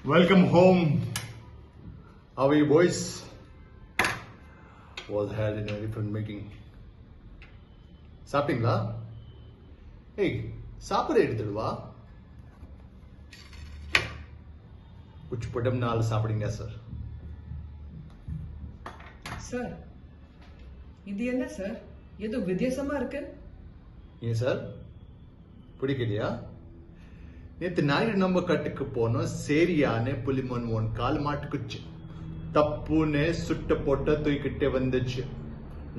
Welcome home. How are you, boys? Was held in a different meeting. சாப்பிட்டீங்களா? ஏய், சாப்பிட எடுத்துடுவா. कुछ पटम नाल சாப்பிடுங்க சார். சார், இது என்ன சார்? ஏதோ வித்தியாசமா இருக்கு. ஏன் சார்? பிடிக்கலையா? நேத்து ஞாயிறு நம்ம கட்டுக்கு போனோம். சேரியானே புலிமன் ஒன் கால் மாட்டுக்குச்சு. தப்புன்னு சுட்ட போட்ட தூக்கிட்டே வந்துச்சு.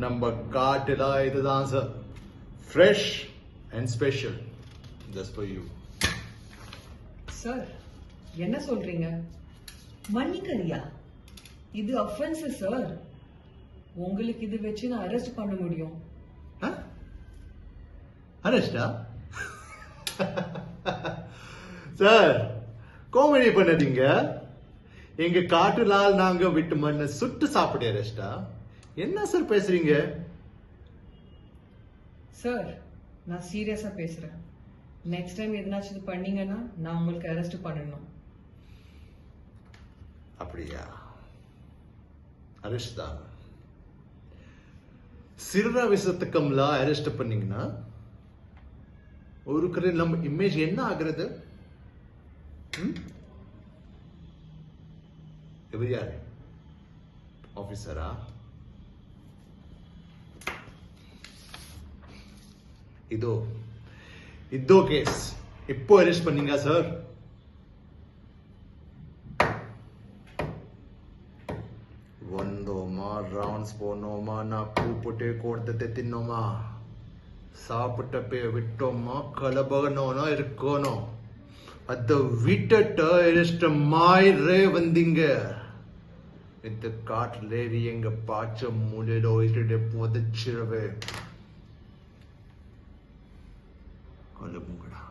நம்ம காட்டுல இதுதான் sir. Fresh and special. Just for you. Sir, என்ன சொல்றீங்க? மன்னிக்கறியா? இது அஃபென்ஸ் சார். உங்களுக்கு இது வச்சு நான் அரெஸ்ட் பண்ண முடியும். அரெஸ்டா? சார், காமெடி பண்ணாதீங்க. எங்க காட்டுலால் நாங்க விட்டு மண்ண சுட்டு சாப்பிட அரெஸ்டா? என்ன சார் பேசுறீங்க? சார், நான் சீரியஸா பேசுறேன். நெக்ஸ்ட் டைம் எதனாச்சும் இது பண்ணீங்கன்னா நான் உங்களுக்கு அரெஸ்ட் பண்ணணும். அப்படியா? அரெஸ்ட் தான். சிறுரா விசத்துக்கம்ல அரெஸ்ட் பண்ணீங்கன்னா ஒரு கரை நம்ம இமேஜ் என்ன ஆகுறது? இவர் யாரு? ஆபீசரா? இதோ கேஸ். எப்போ அரெஸ்ட் பண்ணீங்க சார்? வந்தோமா, ரவுண்ட்ஸ் போனோமா, நான் கூப்பிட்டு கொடுத்ததை தின்னோமா, சாப்பிட்டப்பே விட்டோமா, கலபகனோனா இருக்கணும். அதை விட்டுட்டு அரெஸ்ட் மாயிரே வந்தீங்க. இந்த காட்டுல எங்க பாச்ச மூலையில ஒயிட்டு புதைச்சிடவே. கலபுங்கடா.